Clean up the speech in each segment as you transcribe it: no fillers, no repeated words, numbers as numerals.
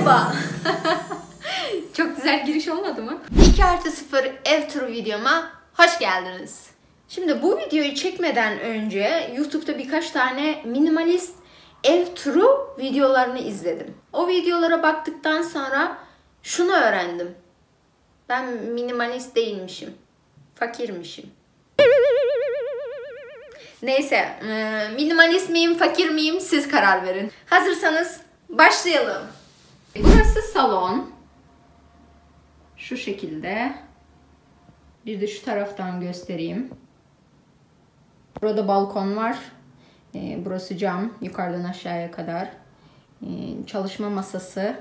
Merhaba. Çok güzel giriş olmadı mı? 2+0 ev turu videoma hoş geldiniz. Şimdi bu videoyu çekmeden önce YouTube'da birkaç tane minimalist ev turu videolarını izledim. O videolara baktıktan sonra şunu öğrendim. Ben minimalist değilmişim. Fakirmişim. Neyse, minimalist miyim, fakir miyim siz karar verin. Hazırsanız başlayalım. Burası salon. Şu şekilde. Bir de şu taraftan göstereyim. Burada balkon var. Burası cam. Yukarıdan aşağıya kadar. Çalışma masası.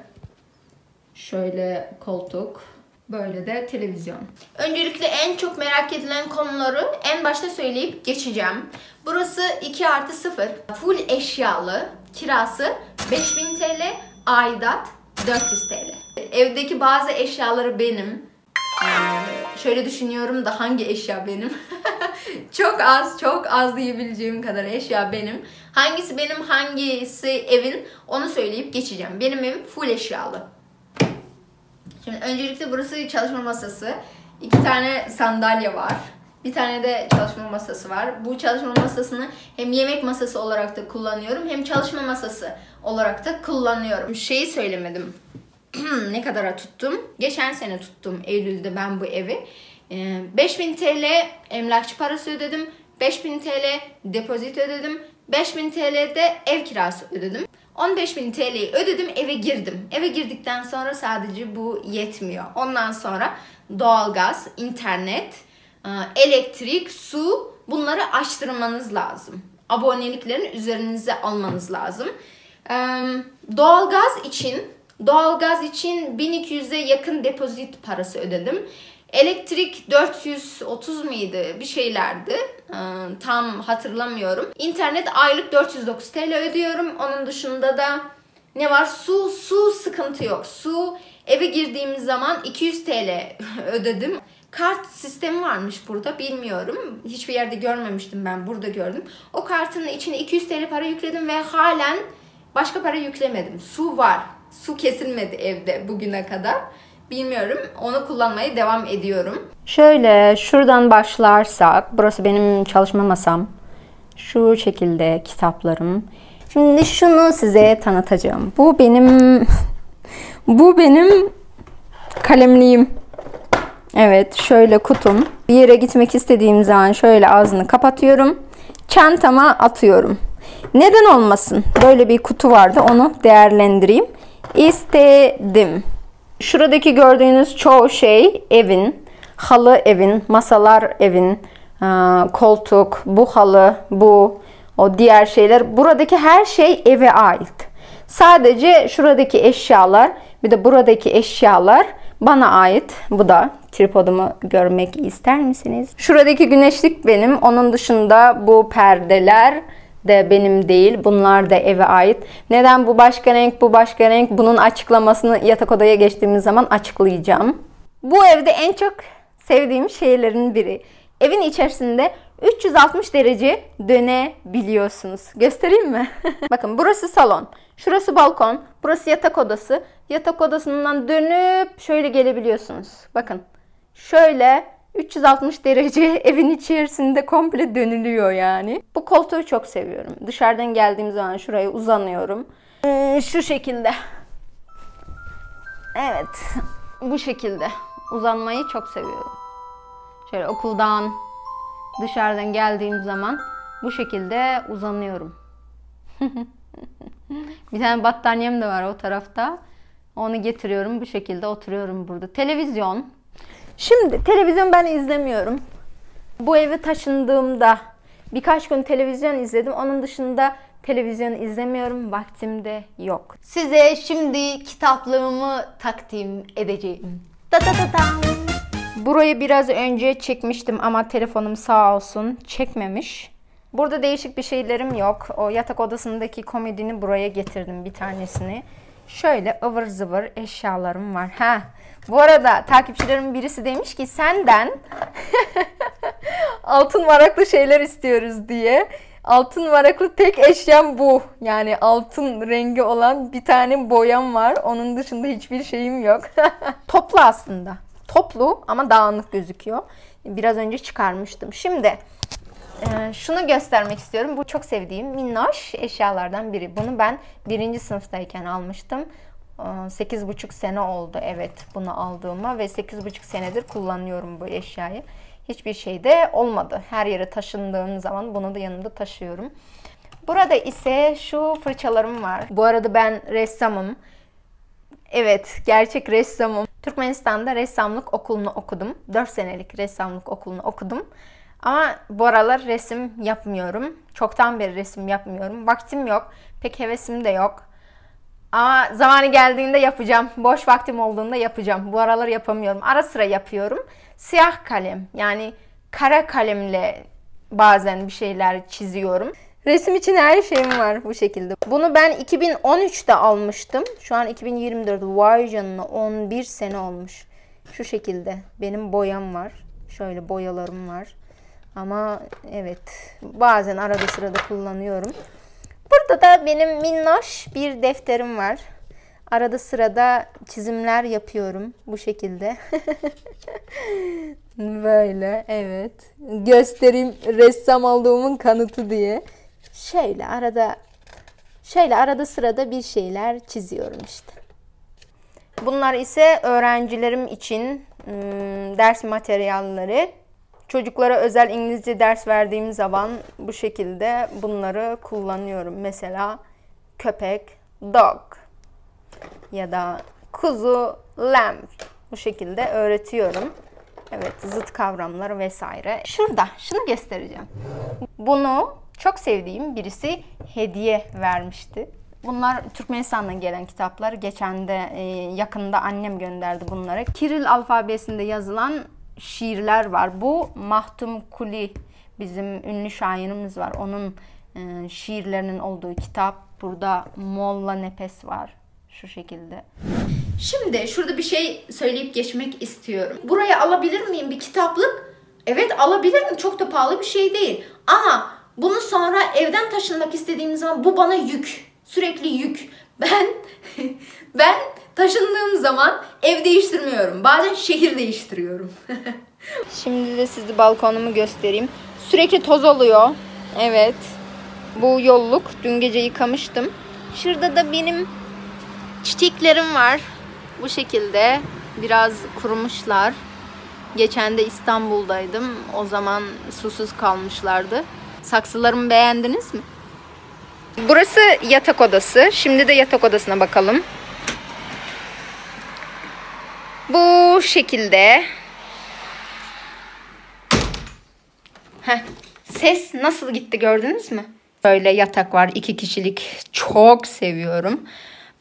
Şöyle koltuk. Böyle de televizyon. Öncelikle en çok merak edilen konuları en başta söyleyip geçeceğim. Burası 2+0. Full eşyalı. Kirası 5000 TL. Aidat 400 TL. Evdeki bazı eşyaları benim. Şöyle düşünüyorum da hangi eşya benim? çok az diyebileceğim kadar eşya benim. Hangisi benim, hangisi evin onu söyleyip geçeceğim. Benim evim full eşyalı. Şimdi öncelikle burası çalışma masası. 2 tane sandalye var. Bir tane de çalışma masası var. Bu çalışma masasını hem yemek masası olarak da kullanıyorum, hem çalışma masası olarak da kullanıyorum. Şeyi söylemedim. Ne kadara tuttum? Geçen sene tuttum Eylül'de ben bu evi. 5000 TL emlakçı parası ödedim. 5000 TL depozito ödedim. 5000 TL de ev kirası ödedim. 15.000 TL'yi ödedim, eve girdim. Eve girdikten sonra sadece bu yetmiyor. Ondan sonra doğalgaz, internet, elektrik, su, bunları açtırmanız lazım. Aboneliklerin üzerinize almanız lazım. Doğalgaz için 1200'e yakın depozit parası ödedim. Elektrik 430 muydu? Bir şeylerdi. Tam hatırlamıyorum. İnternet aylık 409 TL ödüyorum. Onun dışında da ne var? Su sıkıntı yok. Su eve girdiğimiz zaman 200 TL ödedim. Kart sistemi varmış burada. Bilmiyorum. Hiçbir yerde görmemiştim ben. Burada gördüm. O kartın içine 200 TL para yükledim ve halen başka para yüklemedim. Su var. Su kesilmedi evde bugüne kadar. Bilmiyorum. Onu kullanmaya devam ediyorum. Şöyle şuradan başlarsak. Burası benim çalışma masam. Şu şekilde kitaplarım. Şimdi şunu size tanıtacağım. Bu benim kalemliğim. Evet, şöyle kutum. Bir yere gitmek istediğim zaman şöyle ağzını kapatıyorum. Çantama atıyorum. Neden olmasın? Böyle bir kutu vardı. Onu değerlendireyim İstedim. Şuradaki gördüğünüz çoğu şey evin, halı evin, masalar evin, koltuk, bu halı, o diğer şeyler. Buradaki her şey eve ait. Sadece şuradaki eşyalar, bir de buradaki eşyalar bana ait. Bu da tripodumu görmek ister misiniz? Şuradaki güneşlik benim. Onun dışında bu perdeler de benim değil. Bunlar da eve ait. Neden bu başka renk, bu başka renk? Bunun açıklamasını yatak odaya geçtiğimiz zaman açıklayacağım. Bu evde en çok sevdiğim şeylerin biri. Evin içerisinde 360 derece dönebiliyorsunuz. Göstereyim mi? Bakın burası salon. Şurası balkon. Burası yatak odası. Yatak odasından dönüp şöyle gelebiliyorsunuz. Bakın. Şöyle 360 derece evin içerisinde komple dönülüyor yani. Bu koltuğu çok seviyorum. Dışarıdan geldiğim zaman şuraya uzanıyorum. Şu şekilde. Evet. Bu şekilde. Uzanmayı çok seviyorum. Şöyle okuldan dışarıdan geldiğim zaman bu şekilde uzanıyorum. Bir tane battaniyem de var o tarafta. Onu getiriyorum. Bu şekilde oturuyorum burada. Televizyon. Şimdi televizyon ben izlemiyorum. Bu eve taşındığımda birkaç gün televizyon izledim. Onun dışında televizyon izlemiyorum. Vaktim de yok. Size şimdi kitaplığımı takdim edeceğim. Burayı biraz önce çekmiştim ama telefonum sağ olsun çekmemiş. Burada değişik bir şeylerim yok. O yatak odasındaki komodini buraya getirdim bir tanesini. Şöyle ıvır zıvır eşyalarım var. Bu arada takipçilerimin birisi demiş ki senden altın varaklı şeyler istiyoruz diye. Altın varaklı tek eşyam bu. Yani altın rengi olan bir tane boyam var. Onun dışında hiçbir şeyim yok. Toplu aslında. Toplu ama dağınık gözüküyor. Biraz önce çıkarmıştım. Şimdi şunu göstermek istiyorum. Bu çok sevdiğim minnoş eşyalardan biri. Bunu ben 1. sınıftayken almıştım. 8,5 sene oldu evet bunu aldığıma ve 8,5 senedir kullanıyorum bu eşyayı. Hiçbir şey de olmadı. Her yere taşındığım zaman bunu da yanımda taşıyorum. Burada ise şu fırçalarım var. Bu arada ben ressamım. Evet, gerçek ressamım. Türkmenistan'da ressamlık okulunu okudum. 4 senelik ressamlık okulunu okudum. Ama bu aralar resim yapmıyorum. Çoktan beri resim yapmıyorum. Vaktim yok. Pek hevesim de yok. Ama zamanı geldiğinde yapacağım. Boş vaktim olduğunda yapacağım. Bu aralar yapamıyorum. Ara sıra yapıyorum. Siyah kalem yani kara kalemle bazen bir şeyler çiziyorum. Resim için her şeyim var bu şekilde. Bunu ben 2013'te almıştım. Şu an 2024. Vay canına 11 sene olmuş. Şu şekilde benim boyam var. Şöyle boyalarım var. Ama evet bazen arada sırada kullanıyorum. Burada da benim minnoş bir defterim var. Arada sırada çizimler yapıyorum bu şekilde. Böyle evet. Göstereyim ressam olduğumun kanıtı diye. Şöyle arada sırada bir şeyler çiziyorum işte. Bunlar ise öğrencilerim için ders materyalleri. Çocuklara özel İngilizce ders verdiğim zaman bu şekilde bunları kullanıyorum. Mesela köpek, dog ya da kuzu, lamb. Bu şekilde öğretiyorum. Evet, zıt kavramlar vesaire. Şurada, şunu göstereceğim. Bunu çok sevdiğim birisi hediye vermişti. Bunlar Türkmenistan'dan gelen kitaplar. Geçen de yakında annem gönderdi bunları. Kiril alfabesinde yazılan şiirler var. Bu Mahtum Kuli bizim ünlü şairimiz var. Onun şiirlerinin olduğu kitap. Burada Molla Nepes var. Şu şekilde. Şimdi şurada bir şey söyleyip geçmek istiyorum. Buraya alabilir miyim bir kitaplık? Evet alabilirim. Çok da pahalı bir şey değil. Ama bunu sonra evden taşınmak istediğim zaman bu bana yük. Sürekli yük. Ben taşındığım zaman ev değiştirmiyorum. Bazen şehir değiştiriyorum. Şimdi de size balkonumu göstereyim. Sürekli toz oluyor. Evet. Bu yolluk. Dün gece yıkamıştım. Şurada da benim çiçeklerim var. Bu şekilde. Biraz kurumuşlar. Geçen de İstanbul'daydım. O zaman susuz kalmışlardı. Saksılarımı beğendiniz mi? Burası yatak odası. Şimdi de yatak odasına bakalım. Bu şekilde. Ses nasıl gitti gördünüz mü? Böyle yatak var 2 kişilik. Çok seviyorum.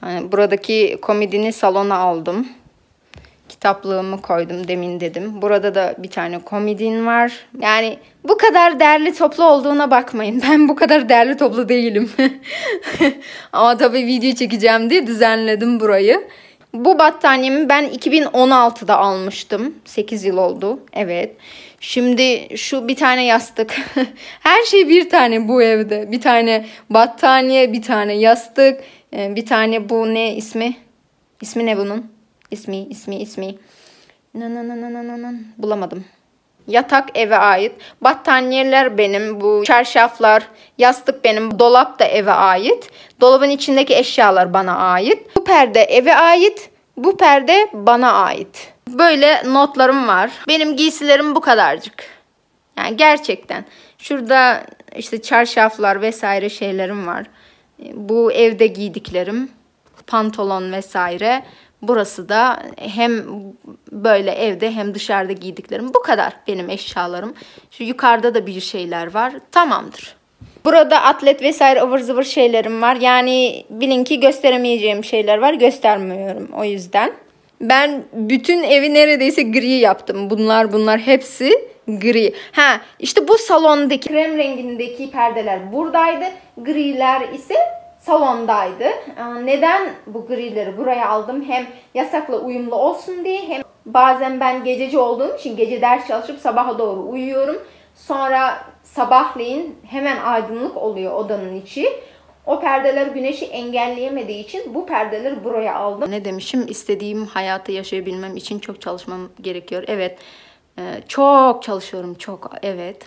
Buradaki komodini salona aldım. Kitaplığımı koydum demin dedim. Burada da bir tane komodin var. Yani bu kadar derli toplu olduğuna bakmayın. Ben bu kadar derli toplu değilim. Ama tabii video çekeceğim diye düzenledim burayı. Bu battaniyemi ben 2016'da almıştım. 8 yıl oldu. Evet. Şimdi şu bir tane yastık. Her şey bir tane bu evde. Bir tane battaniye, bir tane yastık. Bir tane bu ne ismi? İsmi ne bunun? İsmi. Bulamadım. Yatak eve ait. Battaniyeler benim. Bu çarşaflar, yastık benim. Dolap da eve ait. Dolabın içindeki eşyalar bana ait. Bu perde eve ait. Bu perde bana ait. Böyle notlarım var. Benim giysilerim bu kadarcık. Yani gerçekten. Şurada işte çarşaflar vesaire şeylerim var. Bu evde giydiklerim. Pantolon vesaire. Burası da hem böyle evde hem dışarıda giydiklerim. Bu kadar benim eşyalarım. Şu yukarıda da bir şeyler var. Tamamdır. Burada atlet vesaire ıvır zıvır şeylerim var. Yani bilin ki gösteremeyeceğim şeyler var. Göstermiyorum o yüzden. Ben bütün evi neredeyse gri yaptım. Bunlar hepsi gri. İşte bu salondaki krem rengindeki perdeler buradaydı. Griler ise salondaydı. Neden bu grileri buraya aldım? Hem yasakla uyumlu olsun diye hem bazen ben gececi olduğum için gece ders çalışıp sabaha doğru uyuyorum. Sonra sabahleyin hemen aydınlık oluyor odanın içi. O perdeler güneşi engelleyemediği için bu perdeleri buraya aldım. Ne demişim? İstediğim hayatı yaşayabilmem için çok çalışmam gerekiyor. Evet. Çok çalışıyorum. Çok. Evet.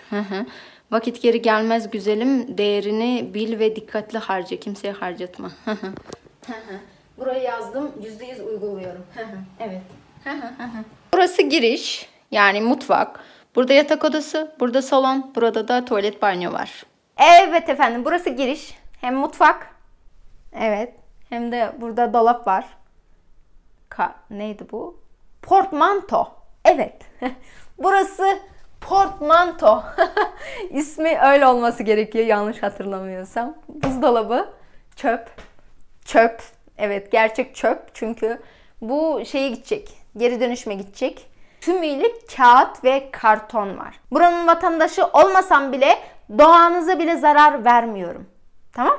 Vakit geri gelmez güzelim. Değerini bil ve dikkatli harca. Kimseye harcatma. Buraya yazdım. %100 uyguluyorum. Evet. Burası giriş. Yani mutfak. Burada yatak odası. Burada salon. Burada da tuvalet banyo var. Evet efendim. Burası giriş. Hem mutfak. Evet. Hem de burada dolap var. Neydi bu? Portmanto. Evet. Burası portmanto. İsmi öyle olması gerekiyor yanlış hatırlamıyorsam. Buzdolabı. Çöp. Çöp. Evet, gerçek çöp. Çünkü bu şeye gidecek. Geri dönüşüme gidecek. Tümüyle kağıt ve karton var. Buranın vatandaşı olmasam bile doğanıza bile zarar vermiyorum. Tamam?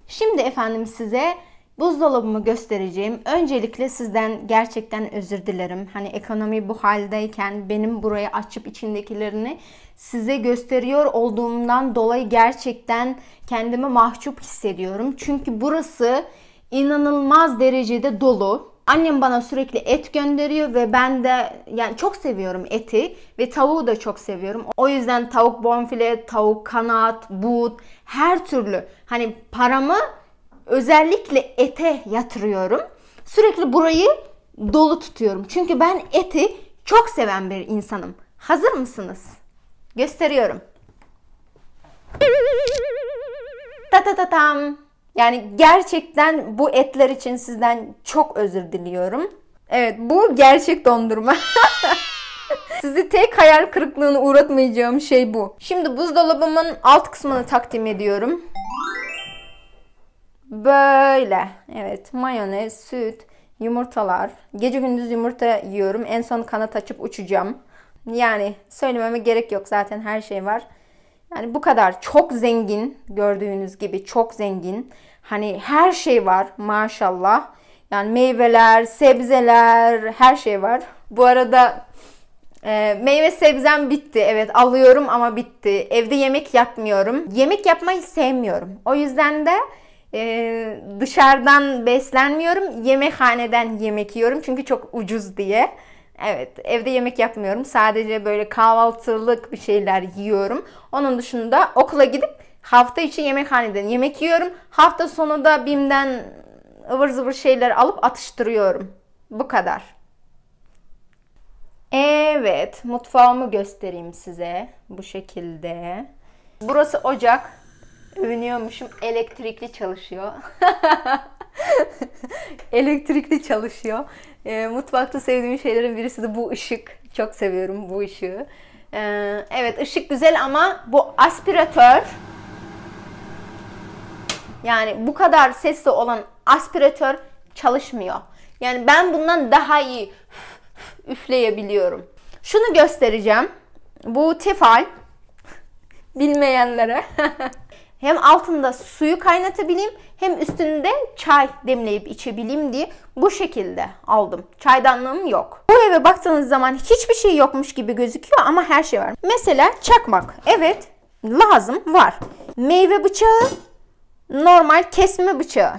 Şimdi efendim size buzdolabımı göstereceğim. Öncelikle sizden gerçekten özür dilerim. Hani ekonomi bu haldeyken benim burayı açıp içindekilerini size gösteriyor olduğumdan dolayı gerçekten kendimi mahcup hissediyorum. Çünkü burası inanılmaz derecede dolu. Annem bana sürekli et gönderiyor ve ben de yani çok seviyorum eti ve tavuğu da çok seviyorum. O yüzden tavuk bonfile, tavuk kanat, but, her türlü hani paramı özellikle ete yatırıyorum. Sürekli burayı dolu tutuyorum. Çünkü ben eti çok seven bir insanım. Hazır mısınız? Gösteriyorum. Ta ta ta tam. Yani gerçekten bu etler için sizden çok özür diliyorum. Evet, bu gerçek dondurma. Sizi tek hayal kırıklığına uğratmayacağım şey bu. Şimdi buzdolabımın alt kısmını takdim ediyorum. Böyle. Evet, mayonez, süt, yumurtalar. Gece gündüz yumurta yiyorum. En son kanat açıp uçacağım. Yani söylememe gerek yok. Zaten her şey var. Yani bu kadar. Çok zengin. Gördüğünüz gibi çok zengin. Hani her şey var maşallah. Yani meyveler, sebzeler, her şey var. Bu arada meyve sebzem bitti. Evet, alıyorum ama bitti. Evde yemek yapmıyorum. Yemek yapmayı sevmiyorum. O yüzden de dışarıdan beslenmiyorum. Yemekhaneden yemek yiyorum. Çünkü çok ucuz diye. Evet, evde yemek yapmıyorum. Sadece böyle kahvaltılık bir şeyler yiyorum. Onun dışında okula gidip hafta içi yemekhaneden yemek yiyorum. Hafta sonu da BİM'den ıvır zıvır şeyler alıp atıştırıyorum. Bu kadar. Evet, mutfağımı göstereyim size. Bu şekilde. Burası ocak. Övünüyormuşum. Elektrikli çalışıyor. Elektrikli çalışıyor. Mutfakta sevdiğim şeylerin birisi de bu ışık. Çok seviyorum bu ışığı. Evet, ışık güzel ama bu aspiratör, yani bu kadar sesli olan aspiratör çalışmıyor. Yani ben bundan daha iyi üfleyebiliyorum. Şunu göstereceğim. Bu tefal. Bilmeyenlere. Hem altında suyu kaynatabileyim hem üstünde çay demleyip içebileyim diye bu şekilde aldım. Çaydanlığım yok. Bu eve baktığınız zaman hiçbir şey yokmuş gibi gözüküyor ama her şey var. Mesela çakmak. Evet, lazım, var. Meyve bıçağı, normal kesme bıçağı.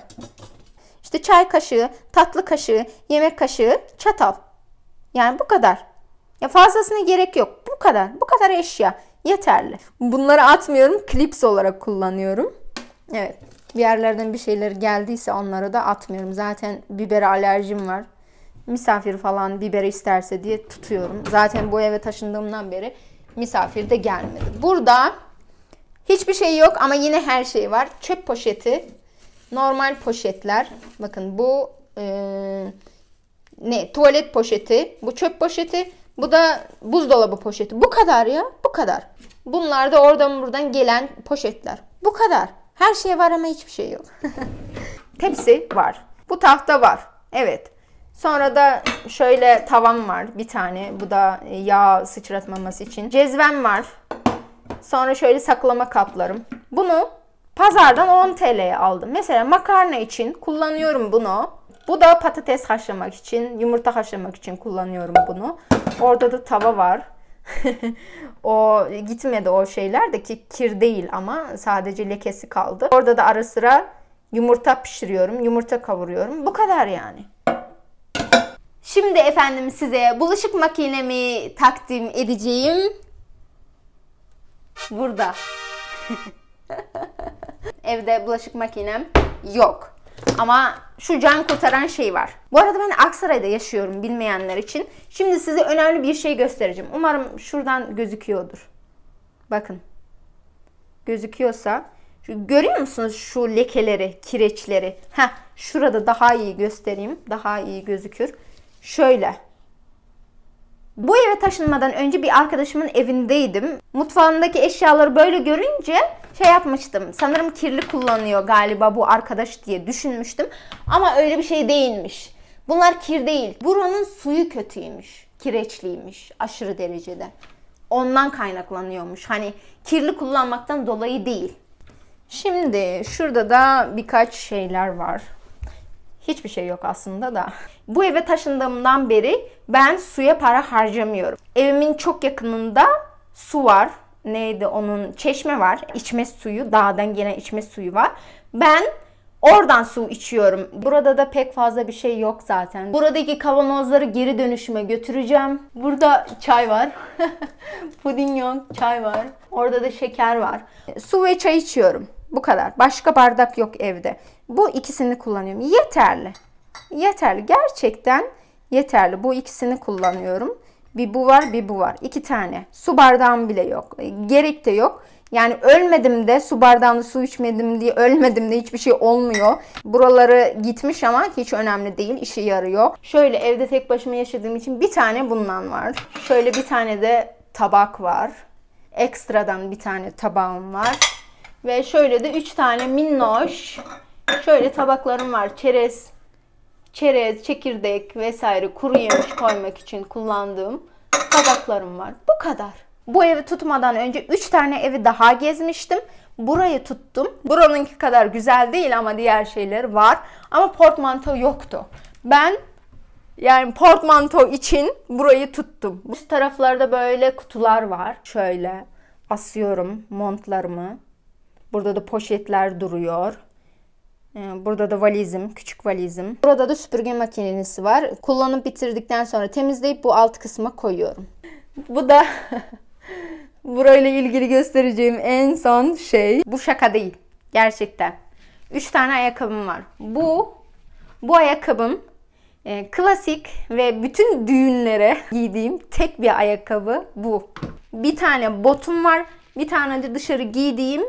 İşte çay kaşığı, tatlı kaşığı, yemek kaşığı, çatal. Yani bu kadar. Ya fazlasına gerek yok. Bu kadar. Bu kadar eşya. Yeterli. Bunları atmıyorum. Klips olarak kullanıyorum. Evet. Bir yerlerden bir şeyler geldiyse onları da atmıyorum. Zaten bibere alerjim var. Misafir falan biber isterse diye tutuyorum. Zaten bu eve taşındığımdan beri misafir de gelmedi. Burada hiçbir şey yok ama yine her şey var. Çöp poşeti. Normal poşetler. Bakın bu tuvalet poşeti. Bu çöp poşeti. Bu da buzdolabı poşeti. Bu kadar ya. Bu kadar. Bunlar da oradan buradan gelen poşetler. Bu kadar. Her şey var ama hiçbir şey yok. Tepsi var. Bu tahta var. Evet. Sonra da şöyle tavam var bir tane. Bu da yağ sıçratmaması için. Cezvem var. Sonra şöyle saklama kaplarım. Bunu pazardan 10 TL'ye aldım. Mesela makarna için kullanıyorum bunu. Bu da patates haşlamak için, yumurta haşlamak için kullanıyorum bunu. Orada da tava var. O gitmedi, o şeyler de ki kir değil ama sadece lekesi kaldı. Orada da ara sıra yumurta pişiriyorum, yumurta kavuruyorum. Bu kadar yani. Şimdi efendim size bulaşık makinemi takdim edeceğim. Burada. Evde bulaşık makinem yok. Ama şu can kurtaran şey var. Bu arada ben Aksaray'da yaşıyorum bilmeyenler için. Şimdi size önemli bir şey göstereceğim. Umarım şuradan gözüküyordur. Bakın. Gözüküyorsa. Görüyor musunuz şu lekeleri, kireçleri? Şurada daha iyi göstereyim. Daha iyi gözükür. Şöyle. Bu eve taşınmadan önce bir arkadaşımın evindeydim. Mutfağındaki eşyaları böyle görünce şey yapmıştım. Sanırım kirli kullanıyor galiba bu arkadaş diye düşünmüştüm. Ama öyle bir şey değilmiş. Bunlar kir değil. Buranın suyu kötüymüş. Kireçliymiş aşırı derecede. Ondan kaynaklanıyormuş. Hani kirli kullanmaktan dolayı değil. Şimdi şurada da birkaç şeyler var. Hiçbir şey yok aslında da. Bu eve taşındığımdan beri ben suya para harcamıyorum. Evimin çok yakınında su var. Neydi onun? Çeşme var. İçme suyu. Dağdan gelen içme suyu var. Ben oradan su içiyorum. Burada da pek fazla bir şey yok zaten. Buradaki kavanozları geri dönüşüme götüreceğim. Burada çay var. Puding yok, çay var. Orada da şeker var. Su ve çay içiyorum. Bu kadar. Başka bardak yok evde. Bu ikisini kullanıyorum. Yeterli. Yeterli. Gerçekten yeterli. Bu ikisini kullanıyorum. Bir bu var, bir bu var. 2 tane. Su bardağım bile yok. Gerek de yok. Yani ölmedim de su bardağında su içmedim diye ölmedim de hiçbir şey olmuyor. Buraları gitmiş ama hiç önemli değil. İşe yarıyor. Şöyle evde tek başıma yaşadığım için bir tane bundan var. Şöyle bir tane de tabak var. Ekstradan bir tane tabağım var. Ve şöyle de 3 tane minnoş şöyle tabaklarım var. Çerez, çekirdek vesaire kuru yemiş koymak için kullandığım tabaklarım var. Bu kadar. Bu evi tutmadan önce 3 tane evi daha gezmiştim. Burayı tuttum. Buranınki kadar güzel değil ama diğer şeyler var. Ama portmanto yoktu. Ben yani portmanto için burayı tuttum. Bu taraflarda böyle kutular var. Şöyle asıyorum montlarımı. Burada da poşetler duruyor. Burada da valizim, küçük valizim. Burada da süpürge makinesi var. Kullanıp bitirdikten sonra temizleyip bu alt kısma koyuyorum. Bu da burayla ilgili göstereceğim en son şey. Bu şaka değil. Gerçekten. 3 tane ayakkabım var. Bu ayakkabım klasik ve bütün düğünlere giydiğim tek bir ayakkabı bu. Bir tane botum var. Bir tane de dışarı giydiğim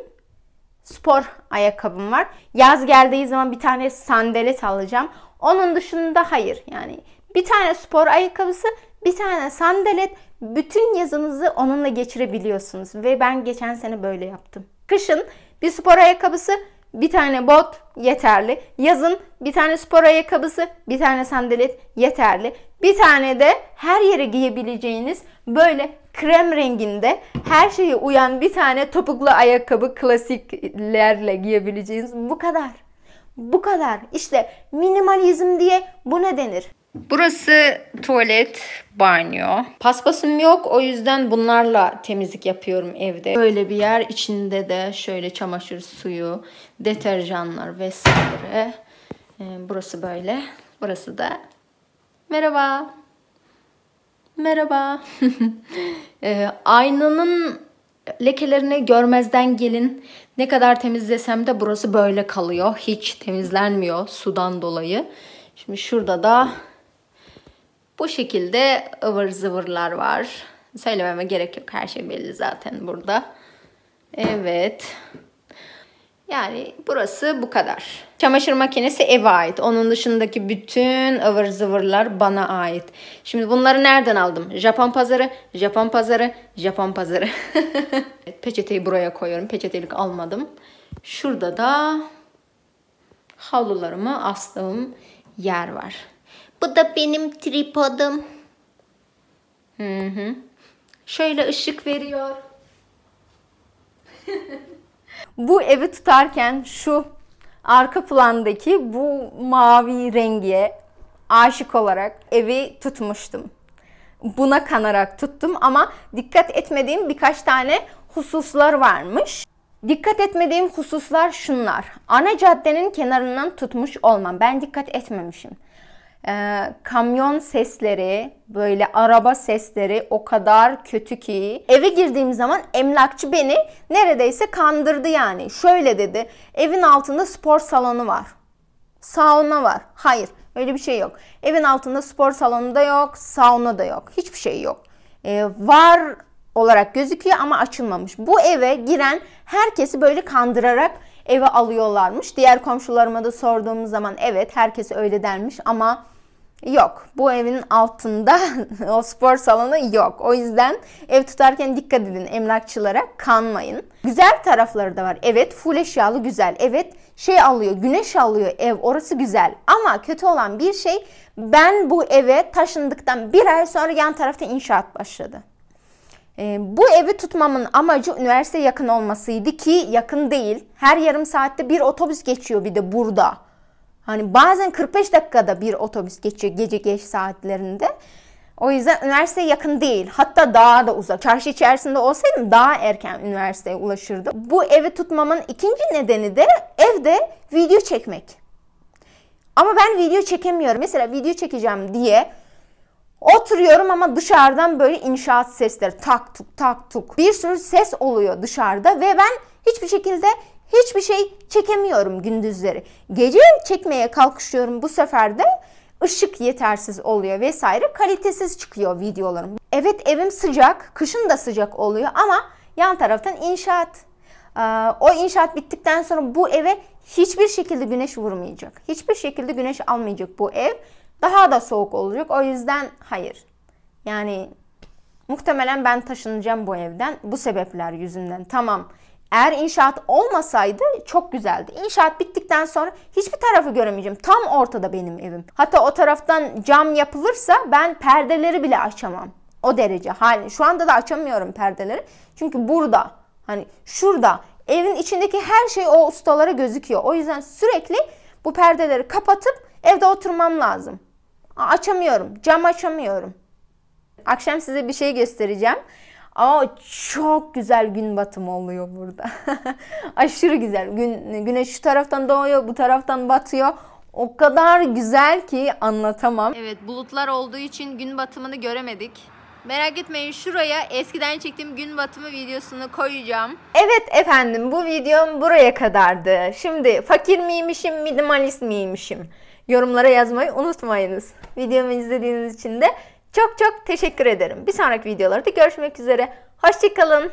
spor ayakkabım var. Yaz geldiği zaman bir tane sandalet alacağım. Onun dışında hayır. Yani bir tane spor ayakkabısı, bir tane sandalet, bütün yazınızı onunla geçirebiliyorsunuz. Ve ben geçen sene böyle yaptım. Kışın bir spor ayakkabısı, bir tane bot yeterli. Yazın bir tane spor ayakkabısı, bir tane sandalet yeterli. Bir tane de her yere giyebileceğiniz böyle krem renginde her şeye uyan bir tane topuklu ayakkabı, klasiklerle giyebileceğiniz. Bu kadar. Bu kadar. İşte minimalizm diye buna denir. Burası tuvalet, banyo. Paspasım yok, o yüzden bunlarla temizlik yapıyorum evde. Böyle bir yer, içinde de şöyle çamaşır suyu, deterjanlar vesaire. Burası böyle. Burası da merhaba. Merhaba. Aynanın lekelerini görmezden gelin. Ne kadar temizlesem de burası böyle kalıyor. Hiç temizlenmiyor sudan dolayı. Şimdi şurada da bu şekilde ıvır zıvırlar var. Söylememe gerek yok. Her şey belli zaten burada. Evet. Yani burası bu kadar. Çamaşır makinesi eve ait. Onun dışındaki bütün ıvır zıvırlar bana ait. Şimdi bunları nereden aldım? Japon pazarı, Japon pazarı, Japon pazarı. Peçeteyi buraya koyuyorum. Peçetelik almadım. Şurada da havlularımı astığım yer var. Bu da benim tripodum. Şöyle ışık veriyor. Bu evi tutarken şu arka plandaki bu mavi rengiye aşık olarak evi tutmuştum. buna kanarak tuttum ama dikkat etmediğim birkaç tane hususlar varmış. Dikkat etmediğim hususlar şunlar. Ana caddenin kenarından tutmuş olmam. Ben dikkat etmemişim. Kamyon sesleri, böyle araba sesleri o kadar kötü ki. Eve girdiğim zaman emlakçı beni neredeyse kandırdı yani. Şöyle dedi, evin altında spor salonu var. Sauna var. Hayır, öyle bir şey yok. Evin altında spor salonu da yok, sauna da yok. Hiçbir şey yok. Var olarak gözüküyor ama açılmamış. Bu eve giren herkesi böyle kandırarak eve alıyorlarmış. Diğer komşularıma da sorduğumuz zaman evet herkes öyle dermiş ama yok. Bu evin altında o spor salonu yok. O yüzden ev tutarken dikkat edin, emlakçılara kanmayın. Güzel tarafları da var. Evet, full eşyalı güzel. Evet, şey alıyor, güneş alıyor ev, orası güzel. Ama kötü olan bir şey, ben bu eve taşındıktan bir ay sonra yan tarafta inşaat başladı. Bu evi tutmamın amacı üniversiteye yakın olmasıydı ki yakın değil. Her yarım saatte bir otobüs geçiyor bir de burada. Hani bazen 45 dakikada bir otobüs geçiyor gece geç saatlerinde. O yüzden üniversiteye yakın değil. Hatta daha da uzak. Çarşı içerisinde olsaydım daha erken üniversiteye ulaşırdım. Bu evi tutmamın ikinci nedeni de evde video çekmek. Ama ben video çekemiyorum. Mesela video çekeceğim diye oturuyorum ama dışarıdan böyle inşaat sesleri tak tuk tak tuk. Bir sürü ses oluyor dışarıda ve ben hiçbir şey çekemiyorum gündüzleri. Gece çekmeye kalkışıyorum, bu sefer de ışık yetersiz oluyor vesaire, kalitesiz çıkıyor videolarım. Evet, evim sıcak, kışın da sıcak oluyor ama yan taraftan inşaat. O inşaat bittikten sonra bu eve hiçbir şekilde güneş vurmayacak. Hiçbir şekilde güneş almayacak bu ev. Daha da soğuk olacak. O yüzden hayır. Yani muhtemelen ben taşınacağım bu evden bu sebepler yüzünden. Tamam. Eğer inşaat olmasaydı çok güzeldi. İnşaat bittikten sonra hiçbir tarafı göremeyeceğim. Tam ortada benim evim. Hatta o taraftan cam yapılırsa ben perdeleri bile açamam. O derece. Şu anda da açamıyorum perdeleri. Çünkü burada, hani şurada evin içindeki her şey o ustalara gözüküyor. O yüzden sürekli bu perdeleri kapatıp evde oturmam lazım. Açamıyorum. Cam açamıyorum. Akşam size bir şey göstereceğim. Ama çok güzel gün batımı oluyor burada. Aşırı güzel. Güneş şu taraftan doğuyor, bu taraftan batıyor. O kadar güzel ki anlatamam. Evet, bulutlar olduğu için gün batımını göremedik. Merak etmeyin, şuraya eskiden çektiğim gün batımı videosunu koyacağım. Evet efendim, bu videom buraya kadardı. Şimdi fakir miymişim, minimalist miymişim? Yorumlara yazmayı unutmayınız. Videomu izlediğiniz için de çok çok teşekkür ederim. Bir sonraki videolarda görüşmek üzere. Hoşça kalın.